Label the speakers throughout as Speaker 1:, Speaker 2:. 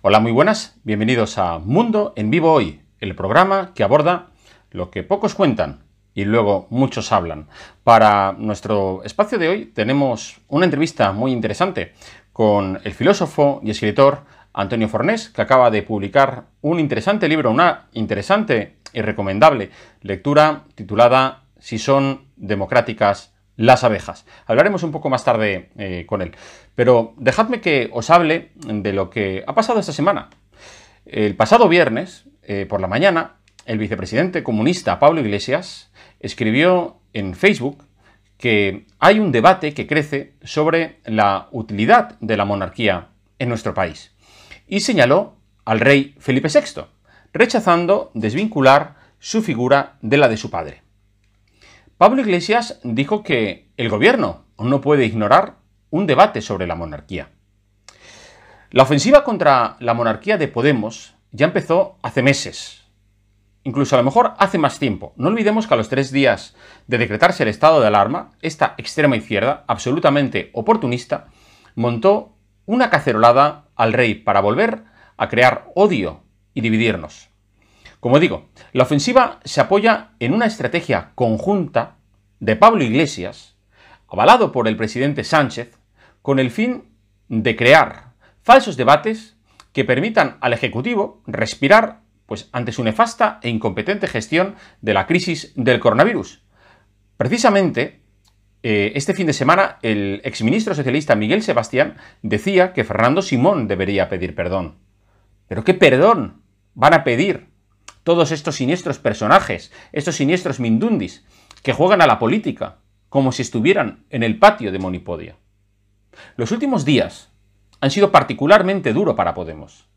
Speaker 1: Hola, muy buenas, bienvenidos a Mundo en Vivo Hoy, el programa que aborda lo que pocos cuentan y luego muchos hablan. Para nuestro espacio de hoy tenemos una entrevista muy interesante con el filósofo y escritor Antonio Fornés, que acaba de publicar un interesante libro, una interesante y recomendable lectura titulada Si son democráticas las abejas. Hablaremos un poco más tarde con él. Pero dejadme que os hable de lo que ha pasado esta semana. El pasado viernes, por la mañana, el vicepresidente comunista Pablo Iglesias escribió en Facebook que hay un debate que crece sobre la utilidad de la monarquía en nuestro país. Y señaló al rey Felipe VI, rechazando desvincular su figura de la de su padre. Pablo Iglesias dijo que el gobierno no puede ignorar un debate sobre la monarquía. La ofensiva contra la monarquía de Podemos ya empezó hace meses, incluso a lo mejor hace más tiempo. No olvidemos que a los 3 días de decretarse el estado de alarma, esta extrema izquierda, absolutamente oportunista, montó una cacerolada al rey para volver a crear odio y dividirnos. Como digo, la ofensiva se apoya en una estrategia conjunta de Pablo Iglesias, avalado por el presidente Sánchez, con el fin de crear falsos debates que permitan al Ejecutivo respirar ante su nefasta e incompetente gestión de la crisis del coronavirus. Precisamente, este fin de semana, el exministro socialista Miguel Sebastián decía que Fernando Simón debería pedir perdón. ¿Pero qué perdón van a pedir todos estos siniestros personajes, estos siniestros mindundis, que juegan a la política como si estuvieran en el patio de Monipodia? Los últimos días han sido particularmente duros para Podemos.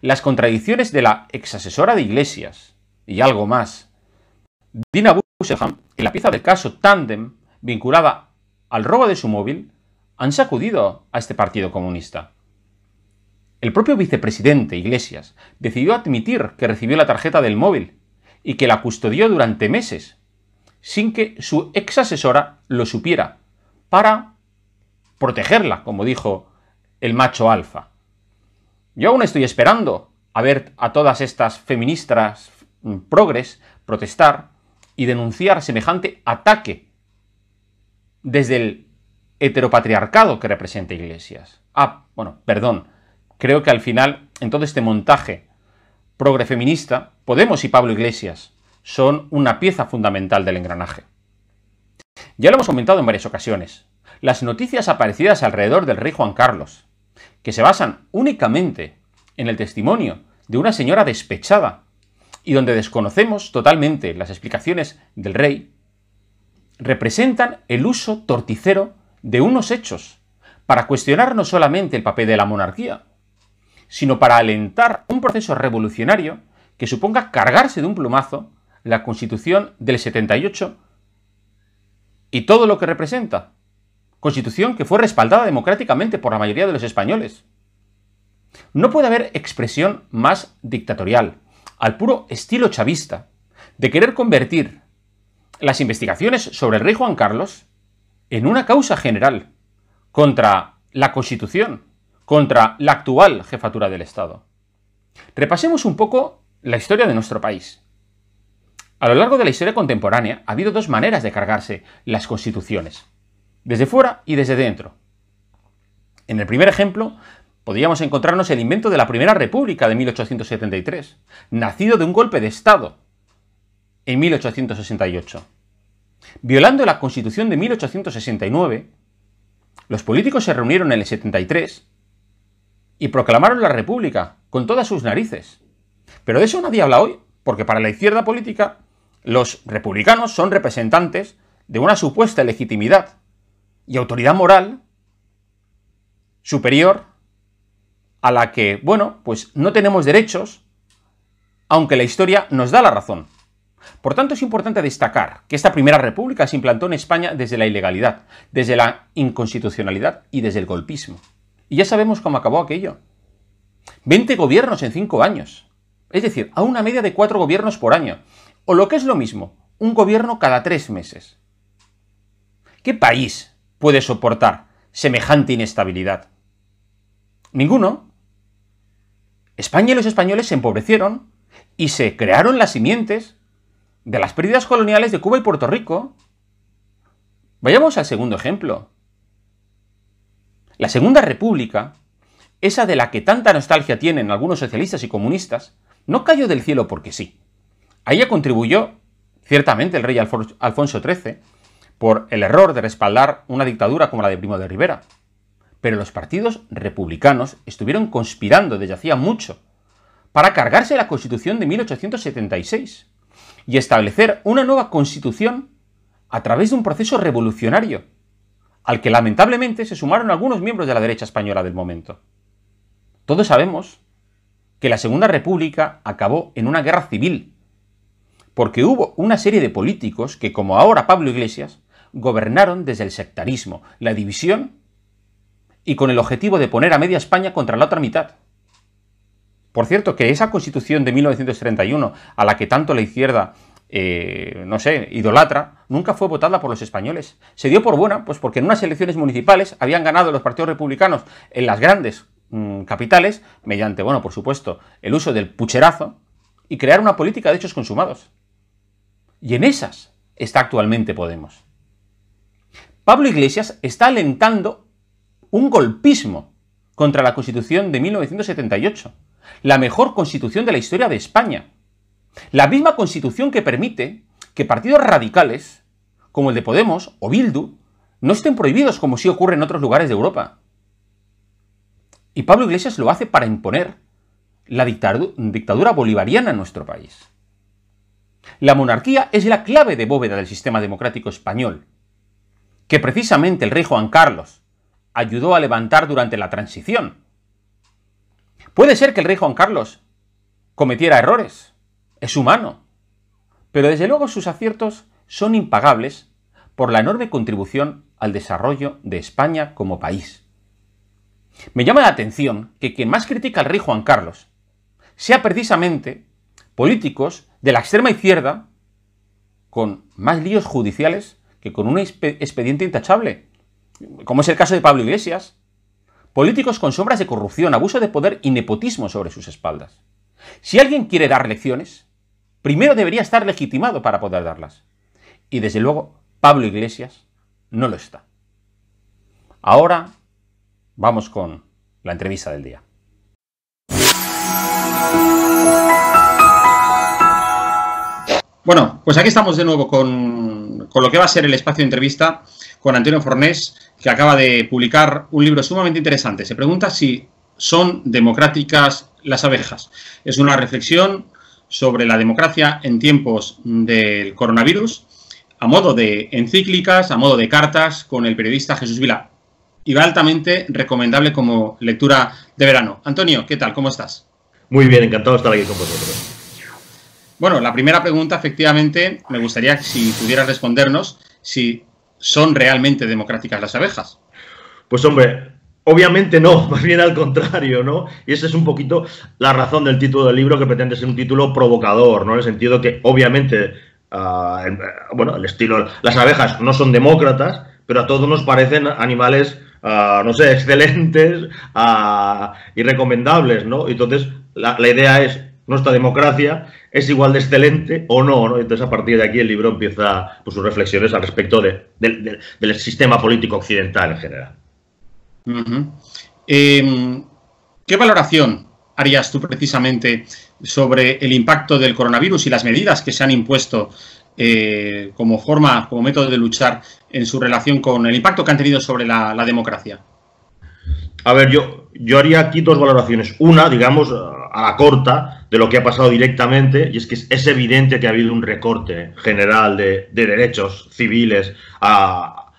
Speaker 1: Las contradicciones de la exasesora de Iglesias y algo más, Dina Busselham, en la pieza del caso Tandem, vinculada al robo de su móvil, han sacudido a este partido comunista. El propio vicepresidente Iglesias decidió admitir que recibió la tarjeta del móvil y que la custodió durante meses, sin que su ex asesora lo supiera, para protegerla, como dijo el macho alfa. Yo aún estoy esperando a ver a todas estas feministas progres protestar y denunciar semejante ataque desde el heteropatriarcado que representa Iglesias. Creo que al final, en todo este montaje progre feminista, Podemos y Pablo Iglesias son una pieza fundamental del engranaje. Ya lo hemos comentado en varias ocasiones. Las noticias aparecidas alrededor del rey Juan Carlos, que se basan únicamente en el testimonio de una señora despechada y donde desconocemos totalmente las explicaciones del rey, representan el uso torticero de unos hechos para cuestionar no solamente el papel de la monarquía, sino para alentar un proceso revolucionario que suponga cargarse de un plumazo la Constitución del 78 y todo lo que representa. Constitución que fue respaldada democráticamente por la mayoría de los españoles. No puede haber expresión más dictatorial, al puro estilo chavista, de querer convertir las investigaciones sobre el rey Juan Carlos en una causa general contra la Constitución, contra la actual jefatura del Estado. Repasemos un poco la historia de nuestro país. A lo largo de la historia contemporánea ha habido dos maneras de cargarse las constituciones, desde fuera y desde dentro. En el primer ejemplo, podríamos encontrarnos el invento de la Primera República de 1873, nacido de un golpe de Estado en 1868. Violando la Constitución de 1869, los políticos se reunieron en el 73 y proclamaron la República con todas sus narices. Pero de eso nadie habla hoy, porque para la izquierda política los republicanos son representantes de una supuesta legitimidad y autoridad moral superior a la que, no tenemos derechos, aunque la historia nos da la razón. Por tanto, es importante destacar que esta Primera República se implantó en España desde la ilegalidad, desde la inconstitucionalidad y desde el golpismo. Y ya sabemos cómo acabó aquello. 20 gobiernos en 5 años. Es decir, a una media de 4 gobiernos por año. O lo que es lo mismo, un gobierno cada 3 meses. ¿Qué país puede soportar semejante inestabilidad? Ninguno. España y los españoles se empobrecieron y se crearon las simientes de las pérdidas coloniales de Cuba y Puerto Rico. Vayamos al segundo ejemplo. La Segunda República, esa de la que tanta nostalgia tienen algunos socialistas y comunistas, no cayó del cielo porque sí. A ella contribuyó, ciertamente, el rey Alfonso XIII, por el error de respaldar una dictadura como la de Primo de Rivera. Pero los partidos republicanos estuvieron conspirando desde hacía mucho para cargarse la Constitución de 1876 y establecer una nueva Constitución a través de un proceso revolucionario, al que lamentablemente se sumaron algunos miembros de la derecha española del momento. Todos sabemos que la Segunda República acabó en una guerra civil, porque hubo una serie de políticos que, como ahora Pablo Iglesias, gobernaron desde el sectarismo, la división y con el objetivo de poner a media España contra la otra mitad. Por cierto, que esa Constitución de 1931, a la que tanto la izquierda, idolatra, nunca fue votada por los españoles. Se dio por buena, pues porque en unas elecciones municipales habían ganado los partidos republicanos en las grandes capitales, mediante, por supuesto, el uso del pucherazo, y crear una política de hechos consumados. Y en esas está actualmente Podemos. Pablo Iglesias está alentando un golpismo contra la Constitución de 1978, la mejor Constitución de la historia de España. La misma Constitución que permite que partidos radicales, como el de Podemos o Bildu, no estén prohibidos como sí ocurre en otros lugares de Europa. Y Pablo Iglesias lo hace para imponer la dictadura bolivariana en nuestro país. La monarquía es la clave de bóveda del sistema democrático español, que precisamente el rey Juan Carlos ayudó a levantar durante la transición. Puede ser que el rey Juan Carlos cometiera errores, es humano, pero desde luego sus aciertos son impagables por la enorme contribución al desarrollo de España como país. Me llama la atención que quien más critica al rey Juan Carlos sea precisamente políticos de la extrema izquierda con más líos judiciales que con un expediente intachable, como es el caso de Pablo Iglesias. Políticos con sombras de corrupción, abuso de poder y nepotismo sobre sus espaldas. Si alguien quiere dar lecciones, primero debería estar legitimado para poder darlas. Y desde luego, Pablo Iglesias no lo está. Ahora vamos con la entrevista del día. Bueno, pues aquí estamos de nuevo con lo que va a ser el espacio de entrevista con Antonio Fornés, que acaba de publicar un libro sumamente interesante. Se pregunta si son democráticas las abejas. Es una reflexión sobre la democracia en tiempos del coronavirus, a modo de encíclicas, a modo de cartas, con el periodista Jesús Vilá. Y va altamente recomendable como lectura de verano. Antonio, ¿qué tal? ¿Cómo estás?
Speaker 2: Muy bien, encantado de estar aquí con vosotros.
Speaker 1: Bueno, la primera pregunta, efectivamente, me gustaría que si pudieras respondernos si son realmente democráticas las abejas.
Speaker 2: Pues hombre, obviamente no, más bien al contrario, ¿no? Y esa es un poquito la razón del título del libro, que pretende ser un título provocador, ¿no? En el sentido que, obviamente, el estilo, las abejas no son demócratas, pero a todos nos parecen animales, excelentes y recomendables, ¿no? Entonces, la idea es, nuestra democracia es igual de excelente o no, ¿no? Entonces, a partir de aquí, el libro empieza sus reflexiones al respecto del sistema político occidental en general.
Speaker 1: ¿Qué valoración harías tú precisamente sobre el impacto del coronavirus y las medidas que se han impuesto como método de luchar en su relación con el impacto que han tenido sobre la democracia?
Speaker 2: A ver, yo haría aquí dos valoraciones. Una, digamos, a la corta, de lo que ha pasado directamente, y es que es evidente que ha habido un recorte general de derechos civiles a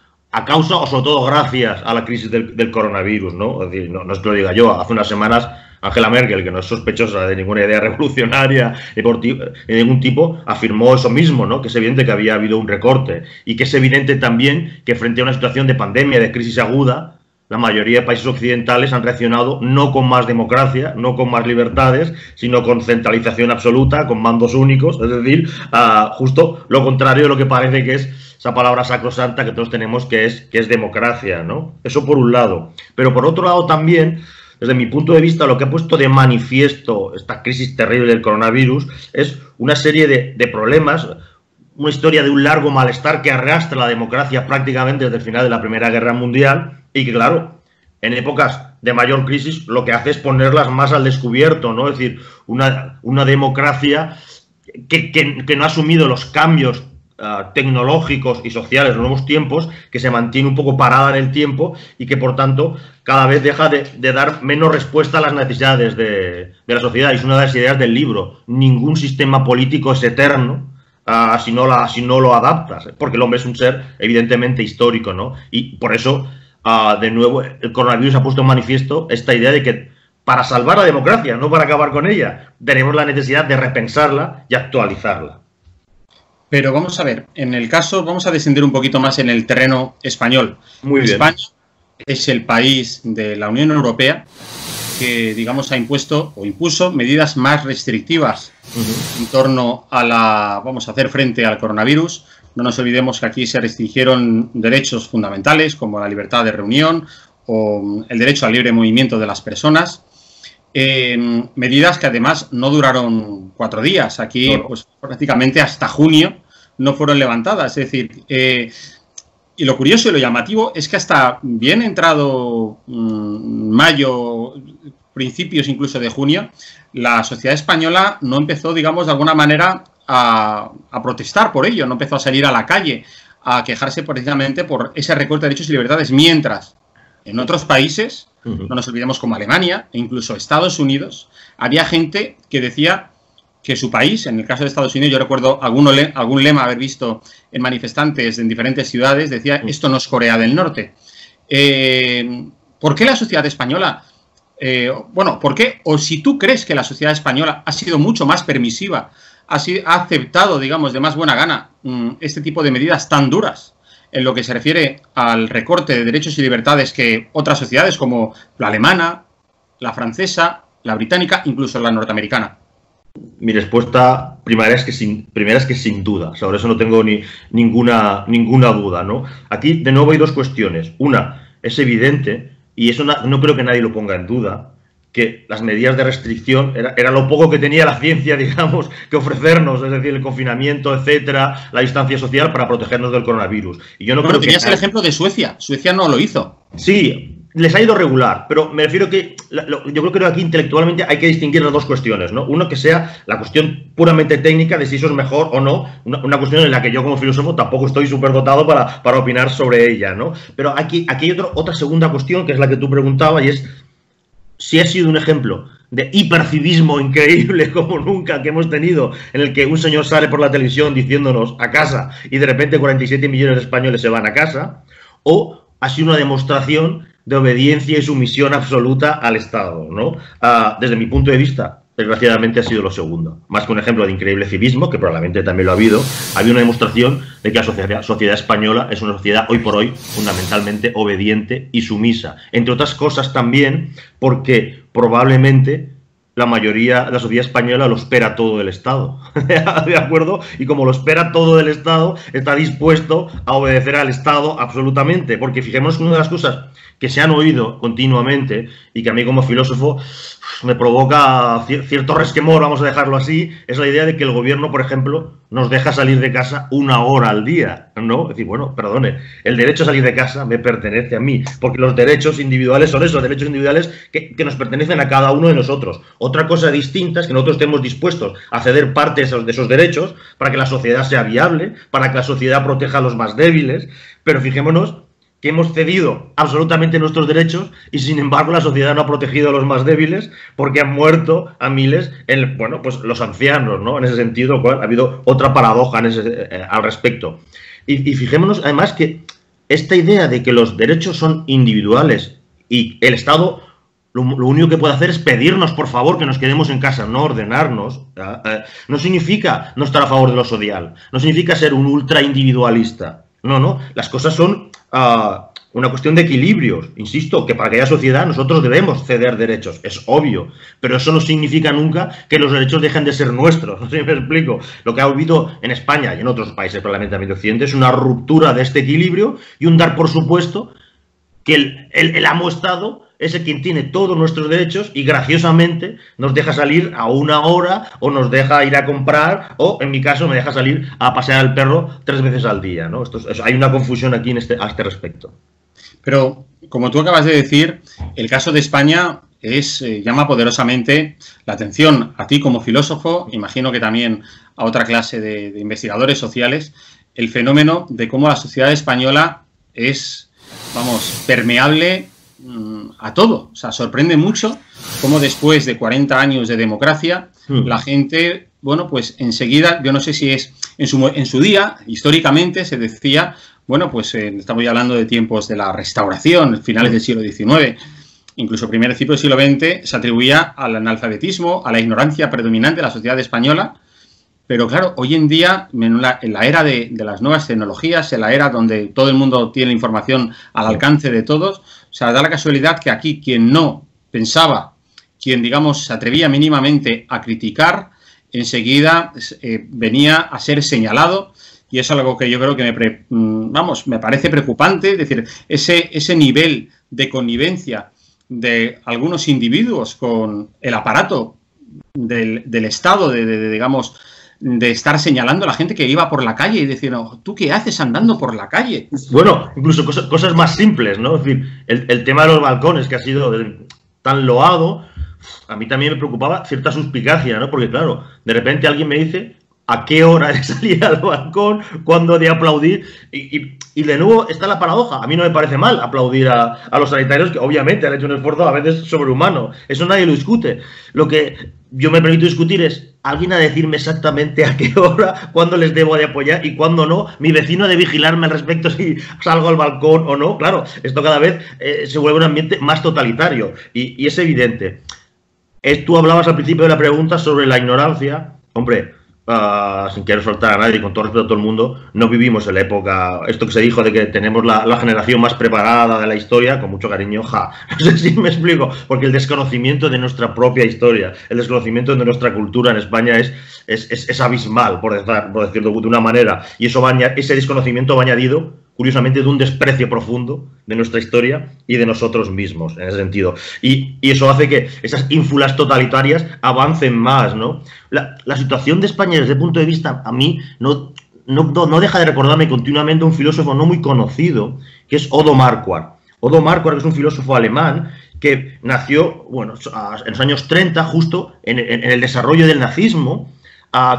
Speaker 2: causa, o sobre todo gracias a la crisis del coronavirus, ¿no? Es decir, no es que lo diga yo. Hace unas semanas, Angela Merkel, que no es sospechosa de ninguna idea revolucionaria de ningún tipo, afirmó eso mismo, ¿no? Que es evidente que había habido un recorte, y que es evidente también que frente a una situación de pandemia, de crisis aguda, la mayoría de países occidentales han reaccionado no con más democracia, no con más libertades, sino con centralización absoluta, con mandos únicos, es decir, justo lo contrario de lo que parece que es esa palabra sacrosanta que todos tenemos, que es democracia, ¿no? Eso por un lado. Pero por otro lado también desde mi punto de vista, lo que ha puesto de manifiesto esta crisis terrible del coronavirus es una serie de problemas, una historia de un largo malestar que arrastra la democracia prácticamente desde el final de la Primera Guerra Mundial y que, claro, en épocas de mayor crisis lo que hace es ponerlas más al descubierto, ¿no? Es decir, una democracia que no ha asumido los cambios tecnológicos y sociales de los nuevos tiempos, que se mantiene un poco parada en el tiempo y que, por tanto, cada vez deja de dar menos respuesta a las necesidades de la sociedad. Y es una de las ideas del libro. Ningún sistema político es eterno si no lo adaptas, porque el hombre es un ser evidentemente histórico, ¿no? Y por eso, de nuevo, el coronavirus ha puesto en manifiesto esta idea de que para salvar la democracia, no para acabar con ella, tenemos la necesidad de repensarla y actualizarla.
Speaker 1: Pero vamos a ver, en el caso, vamos a descender un poquito más en el terreno español.
Speaker 2: Muy bien.
Speaker 1: España es el país de la Unión Europea que, digamos, ha impuesto o impuso medidas más restrictivas en torno a vamos a hacer frente al coronavirus. No nos olvidemos que aquí se restringieron derechos fundamentales como la libertad de reunión o el derecho al libre movimiento de las personas. Medidas que además no duraron 4 días. Aquí, pues prácticamente hasta junio no fueron levantadas. Es decir, y lo curioso y lo llamativo es que hasta bien entrado mayo, principios incluso de junio, la sociedad española no empezó, digamos, de alguna manera a protestar por ello, no empezó a salir a la calle a quejarse precisamente por ese recorte de derechos y libertades, mientras en otros países, no nos olvidemos como Alemania e incluso Estados Unidos, había gente que decía que su país, en el caso de Estados Unidos, yo recuerdo algún lema haber visto en manifestantes en diferentes ciudades, decía, esto no es Corea del Norte. ¿Por qué la sociedad española? ¿Por qué? O si tú crees que la sociedad española ha sido mucho más permisiva, ha aceptado, digamos, de más buena gana este tipo de medidas tan duras en lo que se refiere al recorte de derechos y libertades que otras sociedades como la alemana, la francesa, la británica, incluso la norteamericana.
Speaker 2: Mi respuesta primera es que sin duda, sobre eso no tengo ninguna duda, ¿no? Aquí, de nuevo, hay dos cuestiones. Una, es evidente, y eso no creo que nadie lo ponga en duda, que las medidas de restricción era lo poco que tenía la ciencia, digamos, que ofrecernos, es decir, el confinamiento, etcétera, la distancia social para protegernos del coronavirus. Y yo no creo que
Speaker 1: tenías el ejemplo de Suecia. Suecia no lo hizo.
Speaker 2: Sí, les ha ido regular, pero me refiero que yo creo que aquí intelectualmente hay que distinguir las dos cuestiones, ¿no? Uno que sea la cuestión puramente técnica de si eso es mejor o no, una cuestión en la que yo como filósofo tampoco estoy súper dotado para opinar sobre ella, ¿no? Pero aquí hay otra segunda cuestión, que es la que tú preguntabas, y es si ha sido un ejemplo de hipercivismo increíble como nunca que hemos tenido, en el que un señor sale por la televisión diciéndonos a casa y de repente 47 millones de españoles se van a casa, o ha sido una demostración de obediencia y sumisión absoluta al Estado, ¿no? Desde mi punto de vista, desgraciadamente ha sido lo segundo. Más que un ejemplo de increíble civismo, que probablemente también lo ha habido, había una demostración de que la sociedad española es una sociedad hoy por hoy fundamentalmente obediente y sumisa. Entre otras cosas también porque probablemente la sociedad española lo espera todo del Estado, ¿de acuerdo? Y como lo espera todo del Estado, está dispuesto a obedecer al Estado absolutamente, porque fijémonos que una de las cosas que se han oído continuamente y que a mí como filósofo me provoca cierto resquemor, vamos a dejarlo así, es la idea de que el gobierno, por ejemplo, nos deja salir de casa 1 hora al día, ¿no? Es decir, bueno, perdone, el derecho a salir de casa me pertenece a mí, porque los derechos individuales son esos derechos individuales que nos pertenecen a cada uno de nosotros. Otra cosa distinta es que nosotros estemos dispuestos a ceder parte de esos derechos para que la sociedad sea viable, para que la sociedad proteja a los más débiles, pero fijémonos que hemos cedido absolutamente nuestros derechos y sin embargo la sociedad no ha protegido a los más débiles porque han muerto a miles, pues los ancianos, ¿no? En ese sentido, ha habido otra paradoja al respecto. Y fijémonos además que esta idea de que los derechos son individuales y el Estado lo único que puede hacer es pedirnos, por favor, que nos quedemos en casa, no ordenarnos, no significa no estar a favor de lo social, no significa ser un ultra individualista. No, las cosas son una cuestión de equilibrios. Insisto, que para aquella sociedad nosotros debemos ceder derechos, es obvio, pero eso no significa nunca que los derechos dejen de ser nuestros. No sé si me explico. Lo que ha habido en España y en otros países probablemente también de Occidente es una ruptura de este equilibrio y un dar por supuesto que el amo Estado es el quien tiene todos nuestros derechos y graciosamente nos deja salir a una hora o nos deja ir a comprar o, en mi caso, me deja salir a pasear al perro 3 veces al día, ¿no? Hay una confusión aquí a este respecto.
Speaker 1: Pero, como tú acabas de decir, el caso de España llama poderosamente la atención a ti como filósofo, imagino que también a otra clase de investigadores sociales, el fenómeno de cómo la sociedad española es, vamos, permeable a todo. O sea, sorprende mucho cómo después de 40 años de democracia, la gente, bueno, pues enseguida, yo no sé si es en su día, históricamente se decía, bueno, pues estamos ya hablando de tiempos de la Restauración, finales del siglo XIX, incluso primer ciclo del siglo XX, se atribuía al analfabetismo, a la ignorancia predominante de la sociedad española. Pero claro, hoy en día, en la era de las nuevas tecnologías, en la era donde todo el mundo tiene información al alcance de todos, o sea, da la casualidad que aquí quien no pensaba, quien, digamos, se atrevía mínimamente a criticar, enseguida venía a ser señalado, y eso es algo que yo creo que me parece preocupante, es decir, ese nivel de connivencia de algunos individuos con el aparato del Estado, digamos, de estar señalando a la gente que iba por la calle y decir, no, ¿tú qué haces andando por la calle?
Speaker 2: Bueno, incluso cosas más simples, ¿no? Es decir, el tema de los balcones, que ha sido tan loado, a mí también me preocupaba cierta suspicacia, ¿no? Porque, claro, de repente alguien me dice a qué hora de salir al balcón, cuándo de aplaudir, y de nuevo está la paradoja. A mí no me parece mal aplaudir a los sanitarios, que obviamente han hecho un esfuerzo a veces sobrehumano. Eso nadie lo discute. Lo que yo me permito discutir es alguien a decirme exactamente a qué hora, cuándo les debo de apoyar y cuándo no. Mi vecino de vigilarme al respecto si salgo al balcón o no. Claro, esto cada vez se vuelve un ambiente más totalitario y es evidente. Tú hablabas al principio de la pregunta sobre la ignorancia. Hombre, sin querer faltar a nadie, con todo respeto a todo el mundo, no vivimos en la época, esto que se dijo de que tenemos la generación más preparada de la historia, con mucho cariño, no sé si me explico, porque el desconocimiento de nuestra propia historia, el desconocimiento de nuestra cultura en España es abismal, por decirlo de una manera, y ese desconocimiento va añadido, curiosamente, de un desprecio profundo de nuestra historia y de nosotros mismos, en ese sentido. Y eso hace que esas ínfulas totalitarias avancen más, ¿no? La situación de España, desde el punto de vista, a mí, no deja de recordarme continuamente un filósofo no muy conocido, que es Odo Marquardt. Odo Marquardt es un filósofo alemán que nació, bueno, en los años 30, justo en el desarrollo del nazismo,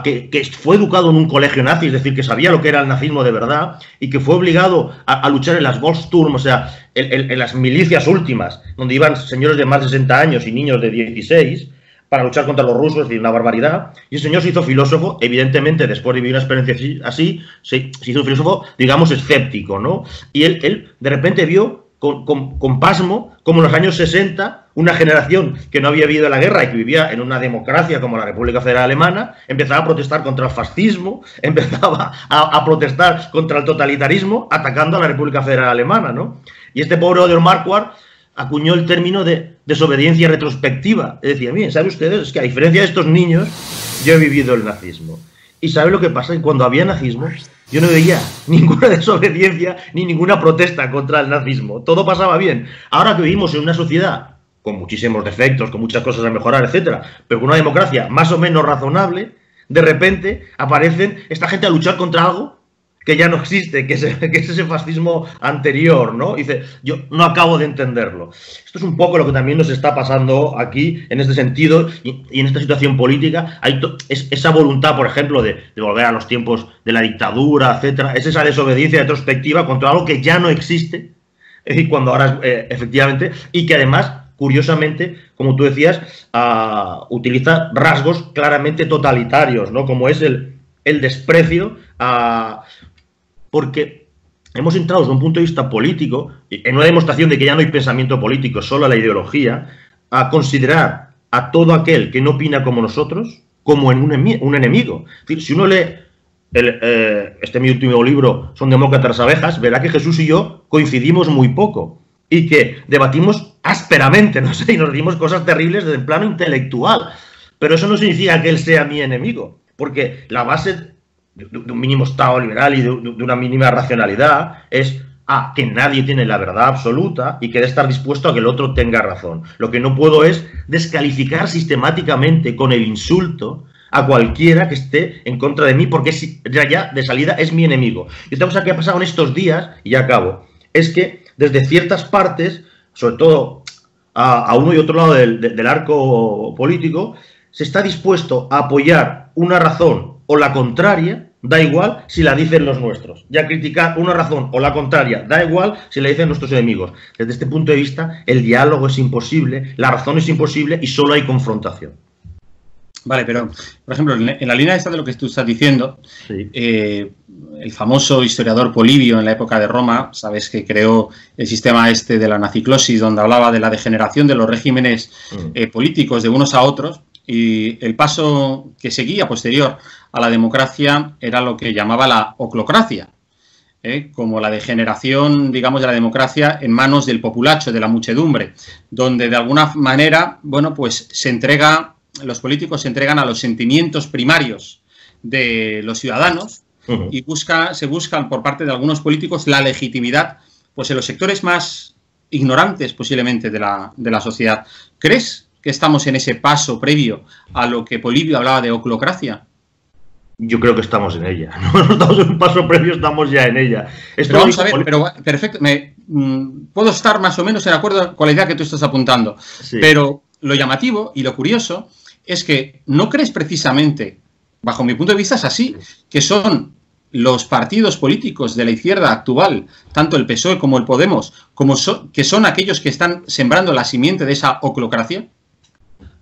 Speaker 2: que fue educado en un colegio nazi, es decir, que sabía lo que era el nazismo de verdad y que fue obligado a luchar en las Volkssturm, o sea, en las milicias últimas, donde iban señores de más de 60 años y niños de 16 para luchar contra los rusos, es decir, una barbaridad. Y el señor se hizo filósofo, evidentemente, después de vivir una experiencia así, se hizo un filósofo, digamos, escéptico, ¿no? Y él de repente vio con pasmo como en los años 60 una generación que no había vivido la guerra y que vivía en una democracia como la República Federal Alemana empezaba a protestar contra el fascismo, empezaba a protestar contra el totalitarismo atacando a la República Federal Alemana, ¿no? Y este pobre Odo Marquardt acuñó el término de desobediencia retrospectiva. Es decir, miren, ¿saben ustedes? Es que a diferencia de estos niños, yo he vivido el nazismo. ¿Y saben lo que pasa? Que cuando había nazismo, yo no veía ninguna desobediencia ni ninguna protesta contra el nazismo. Todo pasaba bien. Ahora que vivimos en una sociedad con muchísimos defectos, con muchas cosas a mejorar, etcétera, pero con una democracia más o menos razonable, de repente aparecen esta gente a luchar contra algo que ya no existe, que es ese fascismo anterior, ¿no? Y dice, yo no acabo de entenderlo. Esto es un poco lo que también nos está pasando aquí, en este sentido, y en esta situación política. Hay esa voluntad, por ejemplo, de volver a los tiempos de la dictadura, etcétera. Es esa desobediencia retrospectiva contra algo que ya no existe, y cuando ahora, efectivamente, y que además, curiosamente, como tú decías, utiliza rasgos claramente totalitarios, ¿no? Como es el desprecio porque hemos entrado desde un punto de vista político, en una demostración de que ya no hay pensamiento político, solo la ideología, a considerar a todo aquel que no opina como nosotros como un enemigo. Es decir, si uno lee mi último libro, Son demócratas abejas, verá que Jesús y yo coincidimos muy poco y que debatimos ásperamente, no sé, y nos decimos cosas terribles desde el plano intelectual. Pero eso no significa que él sea mi enemigo, porque la base de un mínimo Estado liberal y de una mínima racionalidad es a que nadie tiene la verdad absoluta y que debe estar dispuesto a que el otro tenga razón. Lo que no puedo es descalificar sistemáticamente con el insulto a cualquiera que esté en contra de mí, porque ya de salida es mi enemigo. Y otra cosa que ha pasado en estos días, y ya acabo, es que desde ciertas partes, sobre todo a uno y otro lado del arco político, se está dispuesto a apoyar una razón o la contraria, da igual si la dicen los nuestros. Ya criticar una razón o la contraria, da igual si la dicen nuestros enemigos. Desde este punto de vista, el diálogo es imposible, la razón es imposible y solo hay confrontación.
Speaker 1: Vale, pero, por ejemplo, en la línea esta de lo que tú estás diciendo, sí. El famoso historiador Polibio en la época de Roma, sabes que creó el sistema este de la naciclosis, donde hablaba de la degeneración de los regímenes políticos de unos a otros, y el paso que seguía posterior a la democracia era lo que llamaba la oclocracia, como la degeneración, digamos, de la democracia en manos del populacho, de la muchedumbre, donde de alguna manera, bueno, pues los políticos se entregan a los sentimientos primarios de los ciudadanos y se buscan por parte de algunos políticos la legitimidad, pues en los sectores más ignorantes posiblemente de la sociedad. ¿Crees que estamos en ese paso previo a lo que Polibio hablaba de oclocracia?
Speaker 2: Yo creo que estamos en ella. No estamos en un paso previo, estamos ya en ella.
Speaker 1: Pero vamos a ver, pero perfecto. Puedo estar más o menos de acuerdo con la idea que tú estás apuntando. Sí. Pero lo llamativo y lo curioso es que no crees precisamente, bajo mi punto de vista es así, que son los partidos políticos de la izquierda actual, tanto el PSOE como el Podemos, que son aquellos que están sembrando la simiente de esa oclocracia.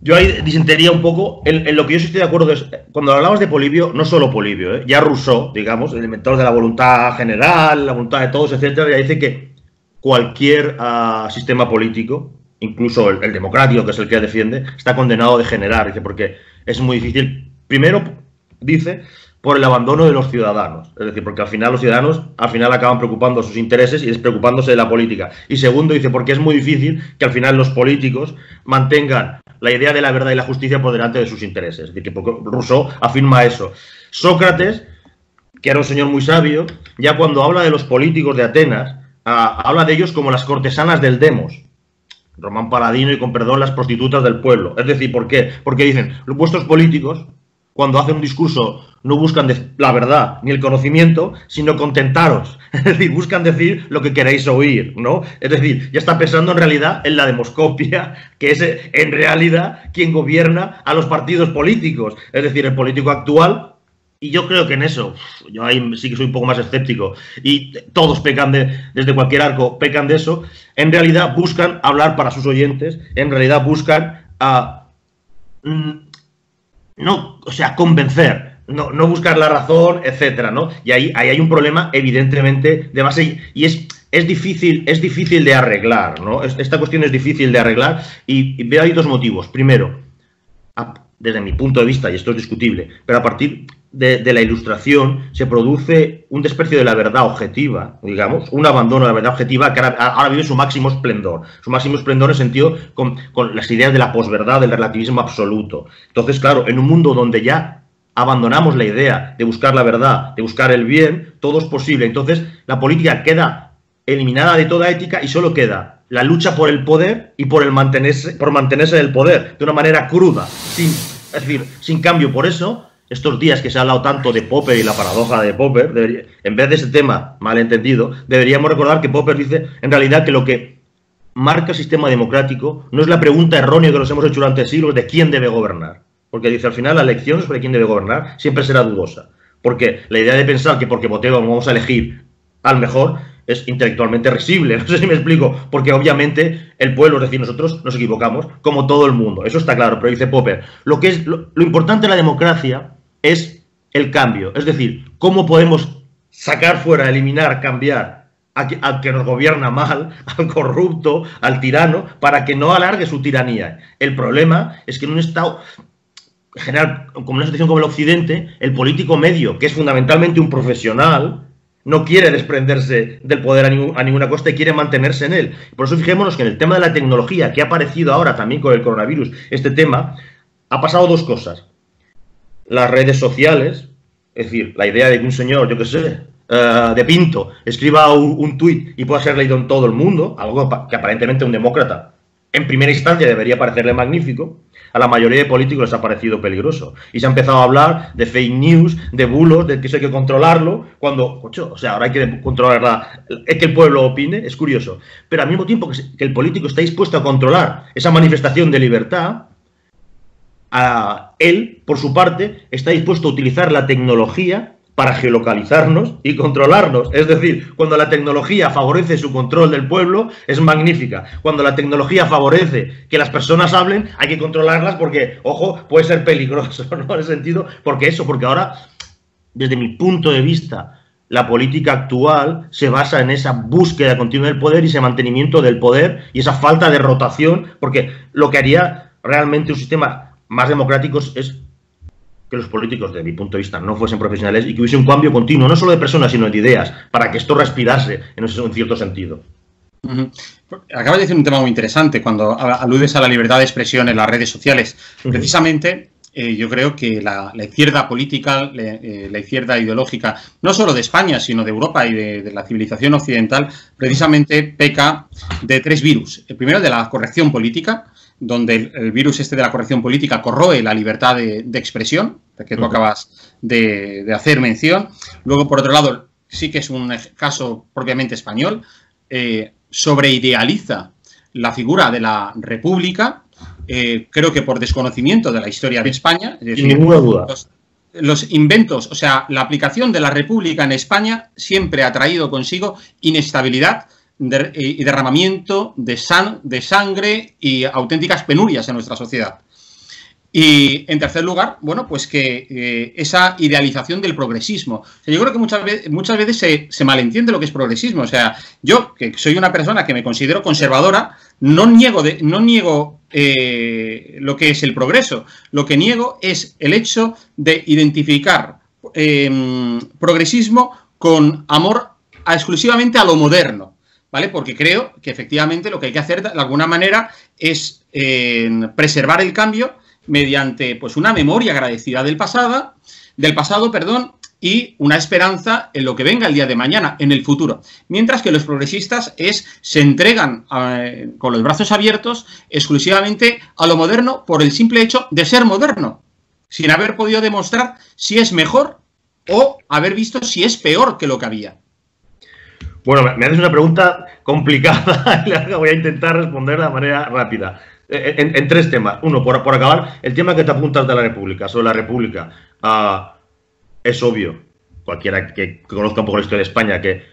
Speaker 2: Yo ahí disentería un poco en lo que yo sí estoy de acuerdo. Cuando hablamos de Polibio, no solo Polibio, ya Rousseau, digamos, el inventor de la voluntad general, la voluntad de todos, etcétera, ya dice que cualquier sistema político, incluso el democrático, que es el que defiende, está condenado a degenerar, dice, porque es muy difícil. Primero, dice, por el abandono de los ciudadanos, es decir, porque al final los ciudadanos acaban preocupando sus intereses y despreocupándose de la política. Y segundo, dice, porque es muy difícil que al final los políticos mantengan la idea de la verdad y la justicia por delante de sus intereses. Es decir, que Rousseau afirma eso. Sócrates, que era un señor muy sabio, ya cuando habla de los políticos de Atenas, habla de ellos como las cortesanas del demos. Román Paladino y, con perdón, las prostitutas del pueblo. Es decir, ¿por qué? Porque dicen, vuestros políticos, cuando hacen un discurso, no buscan la verdad ni el conocimiento, sino contentaros. Es decir, buscan decir lo que queréis oír, ¿no? Es decir, ya está pensando en realidad en la demoscopia, que es en realidad quien gobierna a los partidos políticos. Es decir, el político actual, y yo creo que en eso, yo ahí sí que soy un poco más escéptico, y todos pecan desde cualquier arco, pecan de eso, en realidad buscan hablar para sus oyentes, en realidad buscan convencer, no buscar la razón, etcétera, ¿no? Y ahí hay un problema, evidentemente, de base, y es difícil de arreglar, ¿no? Esta cuestión es difícil de arreglar, y veo ahí dos motivos. Primero, desde mi punto de vista, y esto es discutible, pero a partir de la Ilustración se produce un desprecio de la verdad objetiva, digamos, un abandono de la verdad objetiva que ahora vive su máximo esplendor. Su máximo esplendor en sentido con las ideas de la posverdad, del relativismo absoluto. Entonces, claro, en un mundo donde ya abandonamos la idea de buscar la verdad, de buscar el bien, todo es posible. Entonces, la política queda eliminada de toda ética y solo queda la lucha por el poder y por mantenerse en el poder de una manera cruda, es decir, sin cambio. Por eso, estos días que se ha hablado tanto de Popper y la paradoja de Popper, en vez de ese tema malentendido, deberíamos recordar que Popper dice, en realidad, que lo que marca el sistema democrático no es la pregunta errónea que nos hemos hecho durante siglos de quién debe gobernar. Porque dice, al final, la elección sobre quién debe gobernar siempre será dudosa. Porque la idea de pensar que porque votemos vamos a elegir al mejor es intelectualmente risible. No sé si me explico, porque obviamente el pueblo, es decir, nosotros nos equivocamos como todo el mundo. Eso está claro, pero dice Popper, lo importante de la democracia es el cambio. Es decir, cómo podemos sacar fuera, eliminar, cambiar al que nos gobierna mal, al corrupto, al tirano, para que no alargue su tiranía. El problema es que en un Estado general, como una situación como el Occidente, el político medio, que es fundamentalmente un profesional, no quiere desprenderse del poder a ninguna costa y quiere mantenerse en él. Por eso fijémonos que en el tema de la tecnología, que ha aparecido ahora también con el coronavirus, este tema, ha pasado dos cosas. Las redes sociales, es decir, la idea de que un señor, yo qué sé, de Pinto escriba un tuit y pueda ser leído en todo el mundo, algo que aparentemente a un demócrata en primera instancia debería parecerle magnífico, a la mayoría de políticos les ha parecido peligroso. Y se ha empezado a hablar de fake news, de bulos, de que eso hay que controlarlo, cuando, o sea, ahora hay que controlar es que el pueblo opine, es curioso. Pero al mismo tiempo que el político está dispuesto a controlar esa manifestación de libertad, él, por su parte, está dispuesto a utilizar la tecnología para geolocalizarnos y controlarnos. Es decir, cuando la tecnología favorece su control del pueblo, es magnífica. Cuando la tecnología favorece que las personas hablen, hay que controlarlas porque, ojo, puede ser peligroso, ¿no? En ese sentido, porque ahora, desde mi punto de vista, la política actual se basa en esa búsqueda continua del poder y ese mantenimiento del poder y esa falta de rotación, porque lo que haría realmente un sistema más democrático es que los políticos, desde mi punto de vista, no fuesen profesionales y que hubiese un cambio continuo, no solo de personas, sino de ideas, para que esto respirase en cierto sentido.
Speaker 1: Acabas de decir un tema muy interesante cuando aludes a la libertad de expresión en las redes sociales. Precisamente, yo creo que la izquierda política, la izquierda ideológica, no solo de España, sino de Europa y de la civilización occidental, precisamente peca de 3 virus. El primero, de la corrección política, donde el virus de la corrección política corroe la libertad de expresión, de que tú acabas de hacer mención. Luego, por otro lado, sí que es un caso propiamente español, sobreidealiza la figura de la República, creo que por desconocimiento de la historia de España. Es decir,
Speaker 2: sin ninguna duda.
Speaker 1: Los inventos, o sea, la aplicación de la República en España siempre ha traído consigo inestabilidad y derramamiento de sangre y auténticas penurias en nuestra sociedad. Y en tercer lugar, bueno, pues que esa idealización del progresismo. O sea, yo creo que muchas veces se malentiende lo que es progresismo. O sea, yo, que soy una persona que me considero conservadora, no niego lo que es el progreso. Lo que niego es el hecho de identificar progresismo con amor exclusivamente a lo moderno, ¿vale? Porque creo que efectivamente lo que hay que hacer de alguna manera es preservar el cambio mediante pues una memoria agradecida del pasado, y una esperanza en lo que venga el día de mañana, en el futuro. Mientras que los progresistas se entregan con los brazos abiertos exclusivamente a lo moderno por el simple hecho de ser moderno, sin haber podido demostrar si es mejor o haber visto si es peor que lo que había.
Speaker 2: Bueno, me haces una pregunta complicada y la voy a intentar responder de manera rápida. En 3 temas. Uno, por acabar, el tema que te apuntas de la República, sobre la República. Es obvio, cualquiera que conozca un poco la historia de España, que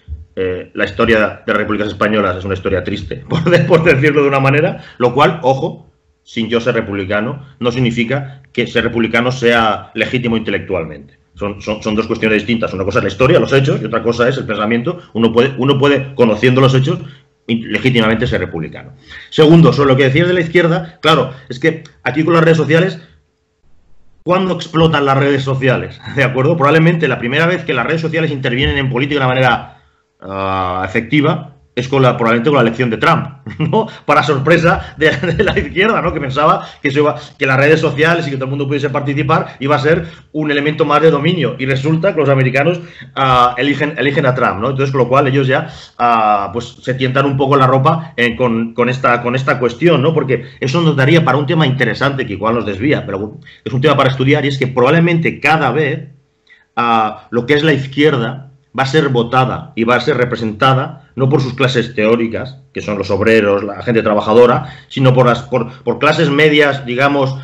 Speaker 2: la historia de las repúblicas españolas es una historia triste, por decirlo de una manera, lo cual, ojo, sin yo ser republicano, no significa que ser republicano sea legítimo intelectualmente. Son 2 cuestiones distintas. Una cosa es la historia, los hechos, y otra cosa es el pensamiento. Uno puede conociendo los hechos, legítimamente ser republicano. Segundo, sobre lo que decías de la izquierda, claro, es que aquí con las redes sociales, ¿cuándo explotan las redes sociales? ¿De acuerdo? Probablemente la primera vez que las redes sociales intervienen en política de una manera efectiva es probablemente con la elección de Trump, ¿no? Para sorpresa de la izquierda, ¿no? Que pensaba que las redes sociales y que todo el mundo pudiese participar iba a ser un elemento más de dominio. Y resulta que los americanos eligen a Trump, ¿no? Entonces, con lo cual ellos ya pues se tientan un poco la ropa con esta cuestión, ¿no? Porque eso nos daría para un tema interesante que igual nos desvía, pero es un tema para estudiar, y es que probablemente cada vez lo que es la izquierda va a ser votada y va a ser representada no por sus clases teóricas, que son los obreros, la gente trabajadora, sino por clases medias, digamos,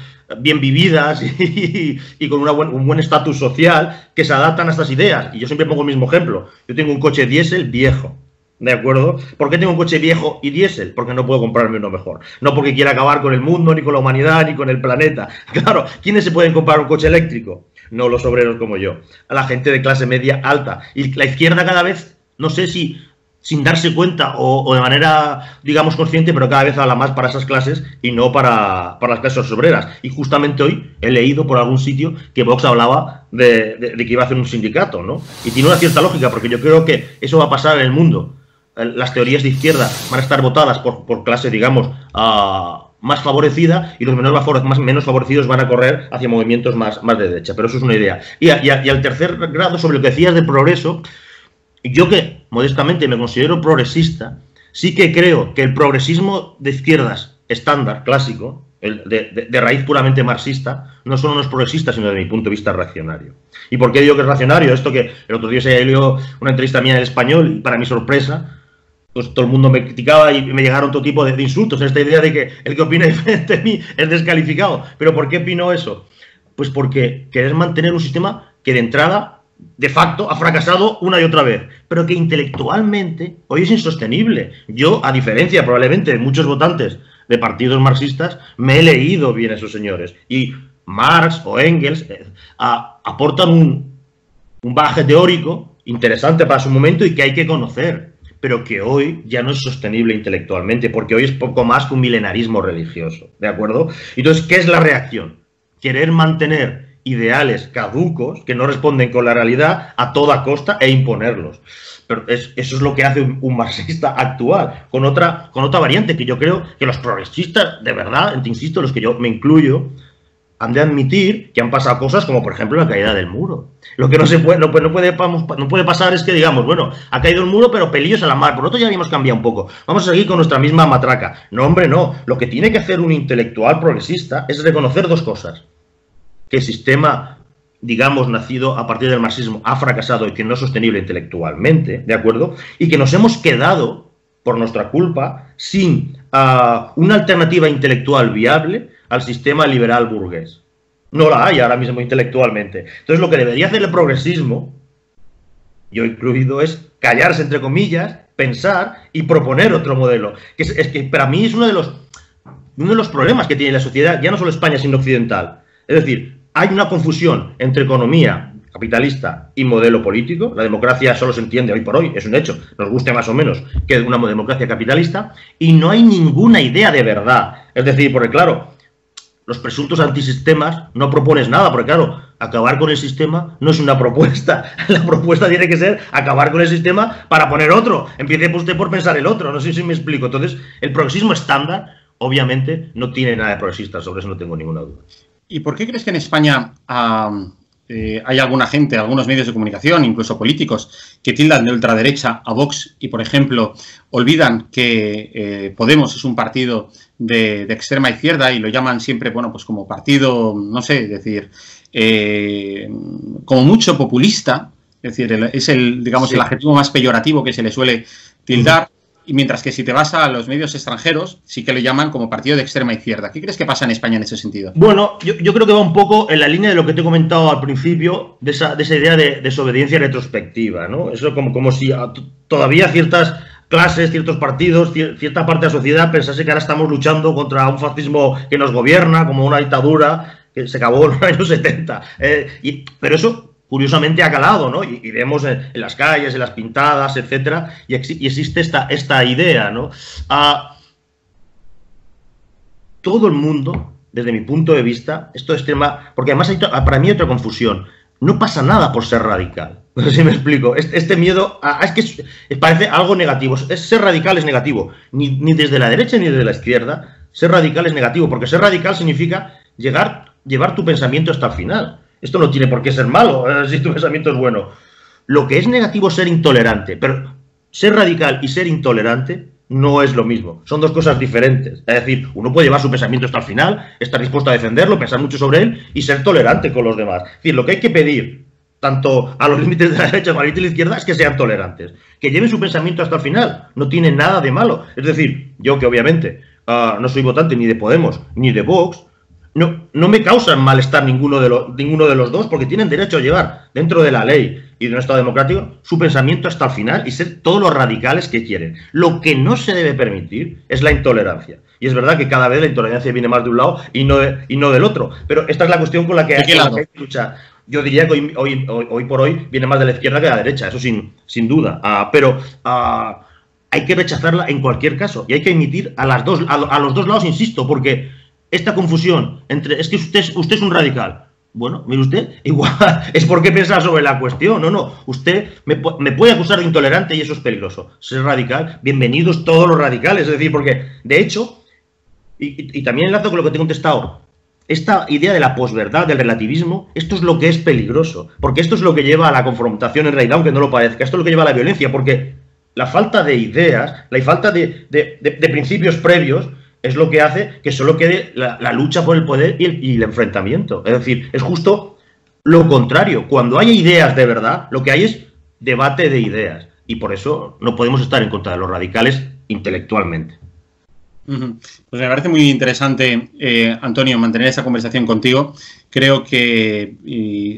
Speaker 2: bien vividas y con un buen estatus social, que se adaptan a estas ideas. Y yo siempre pongo el mismo ejemplo. Yo tengo un coche diésel viejo, ¿de acuerdo? ¿Por qué tengo un coche viejo y diésel? Porque no puedo comprarme uno mejor. No porque quiera acabar con el mundo, ni con la humanidad, ni con el planeta. Claro, ¿quiénes se pueden comprar un coche eléctrico? No los obreros como yo. A la gente de clase media alta. Y la izquierda cada vez, no sé si sin darse cuenta o de manera, digamos, consciente, pero cada vez habla más para esas clases y no para las clases obreras. Y justamente hoy he leído por algún sitio que Vox hablaba de que iba a hacer un sindicato, ¿no? Y tiene una cierta lógica, porque yo creo que eso va a pasar en el mundo. Las teorías de izquierda van a estar votadas por clase, digamos, más favorecida, y los menos favorecidos van a correr hacia movimientos más de derecha. Pero eso es una idea. Y al tercer grado, sobre lo que decías de progreso, Yo que, modestamente, me considero progresista, sí que creo que el progresismo de izquierdas estándar, clásico, de raíz puramente marxista, no son unos progresistas, sino desde mi punto de vista reaccionario. ¿Y por qué digo que es reaccionario? Esto que el otro día se leído una entrevista mía en El Español, y para mi sorpresa, pues todo el mundo me criticaba y me llegaron todo tipo de insultos, esta idea de que el que opina diferente de mí es descalificado. ¿Pero por qué opino eso? Pues porque querer mantener un sistema que de entrada, de facto, ha fracasado una y otra vez, pero que intelectualmente hoy es insostenible. Yo, a diferencia probablemente de muchos votantes de partidos marxistas, me he leído bien a esos señores. Y Marx o Engels aportan un bagaje teórico interesante para su momento y que hay que conocer, pero que hoy ya no es sostenible intelectualmente, porque hoy es poco más que un milenarismo religioso, ¿de acuerdo? Entonces, ¿qué es la reacción? Querer mantener ideales caducos que no responden con la realidad a toda costa e imponerlos. Pero eso es lo que hace un marxista actual, con otra variante que yo creo que los progresistas, de verdad, te insisto, los que yo me incluyo, han de admitir que han pasado cosas como, por ejemplo, la caída del muro. Lo que no puede pasar es que digamos, bueno, ha caído el muro, pero pelillos a la mar. Por otro ya habíamos cambiado un poco. Vamos a seguir con nuestra misma matraca. No, hombre, no. Lo que tiene que hacer un intelectual progresista es reconocer dos cosas. Que el sistema, digamos, nacido a partir del marxismo ha fracasado y que no es sostenible intelectualmente, ¿de acuerdo? Y que nos hemos quedado, por nuestra culpa, sin una alternativa intelectual viable al sistema liberal burgués. No la hay ahora mismo intelectualmente. Entonces, lo que debería hacer el progresismo, yo incluido, es callarse, entre comillas, pensar y proponer otro modelo. Es que para mí es uno de los problemas que tiene la sociedad, ya no solo España, sino occidental. Es decir, hay una confusión entre economía capitalista y modelo político. La democracia solo se entiende hoy por hoy, es un hecho, nos guste más o menos, que una democracia capitalista, y no hay ninguna idea de verdad. Es decir, porque claro, los presuntos antisistemas no propones nada, porque claro, acabar con el sistema no es una propuesta. La propuesta tiene que ser acabar con el sistema para poner otro. Empiece usted por pensar el otro, no sé si me explico. Entonces, el progresismo estándar, obviamente, no tiene nada de progresista, sobre eso no tengo ninguna duda.
Speaker 1: ¿Y por qué crees que en España hay alguna gente, algunos medios de comunicación, incluso políticos, que tildan de ultraderecha a Vox y, por ejemplo, olvidan que Podemos es un partido de extrema izquierda y lo llaman siempre, bueno, pues como partido, no sé, es decir, como mucho populista, es decir, es digamos, sí, el adjetivo más peyorativo que se le suele tildar? Y mientras que si te vas a los medios extranjeros, sí que lo llaman como partido de extrema izquierda. ¿Qué crees que pasa en España en ese sentido?
Speaker 2: Bueno, yo creo que va un poco en la línea de lo que te he comentado al principio, de esa idea de desobediencia retrospectiva, ¿no? Eso como si todavía ciertas clases, ciertos partidos, cierta parte de la sociedad pensase que ahora estamos luchando contra un fascismo que nos gobierna, como una dictadura que se acabó en los años 70. Pero eso, curiosamente, ha calado, ¿no? Y vemos en las calles, en las pintadas, etcétera, y existe esta idea, ¿no? Todo el mundo, desde mi punto de vista, esto es tema, porque además para mí hay otra confusión. No pasa nada por ser radical. No sé si me explico. Este miedo es que parece algo negativo. Ser radical es negativo. Ni desde la derecha ni desde la izquierda. Ser radical es negativo, porque ser radical significa llevar tu pensamiento hasta el final. Esto no tiene por qué ser malo, si tu pensamiento es bueno. Lo que es negativo es ser intolerante, pero ser radical y ser intolerante no es lo mismo. Son dos cosas diferentes. Es decir, uno puede llevar su pensamiento hasta el final, estar dispuesto a defenderlo, pensar mucho sobre él y ser tolerante con los demás. Es decir, lo que hay que pedir, tanto a los límites de la derecha como a los límites de la izquierda, es que sean tolerantes. Que lleven su pensamiento hasta el final. No tiene nada de malo. Es decir, yo que obviamente no soy votante ni de Podemos ni de Vox, no me causan malestar ninguno de los dos, porque tienen derecho a llevar dentro de la ley y de un Estado democrático su pensamiento hasta el final y ser todos los radicales que quieren. Lo que no se debe permitir es la intolerancia. Y es verdad que cada vez la intolerancia viene más de un lado y no del otro. Pero esta es la cuestión con la que hay que luchar. Yo diría que hoy por hoy viene más de la izquierda que de la derecha, eso sin duda. Pero hay que rechazarla en cualquier caso. Y hay que emitir a los dos lados, insisto, porque esta confusión entre, es que usted es un radical. Bueno, mire usted, igual es porque pensar sobre la cuestión. No, usted me puede acusar de intolerante y eso es peligroso. Ser radical, bienvenidos todos los radicales. Es decir, porque, de hecho, y también enlazo con lo que te he contestado, esta idea de la posverdad, del relativismo, esto es lo que es peligroso, porque esto es lo que lleva a la confrontación en realidad, aunque no lo parezca, esto es lo que lleva a la violencia, porque la falta de ideas, la falta de principios previos es lo que hace que solo quede la lucha por el poder y el enfrentamiento. Es decir, es justo lo contrario. Cuando hay ideas de verdad, lo que hay es debate de ideas. Y por eso no podemos estar en contra de los radicales intelectualmente.
Speaker 1: Pues me parece muy interesante, Antonio, mantener esa conversación contigo. Creo que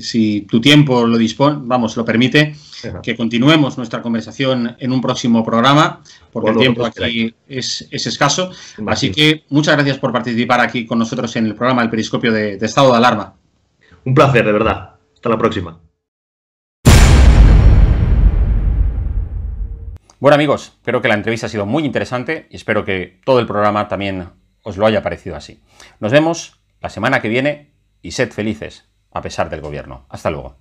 Speaker 1: si tu tiempo lo permite, que continuemos nuestra conversación en un próximo programa, porque el tiempo aquí es escaso. Así que muchas gracias por participar aquí con nosotros en el programa El Periscopio de Estado de Alarma.
Speaker 2: Un placer, de verdad. Hasta la próxima.
Speaker 1: Bueno, amigos, espero que la entrevista ha sido muy interesante y espero que todo el programa también os lo haya parecido así. Nos vemos la semana que viene y sed felices, a pesar del gobierno. Hasta luego.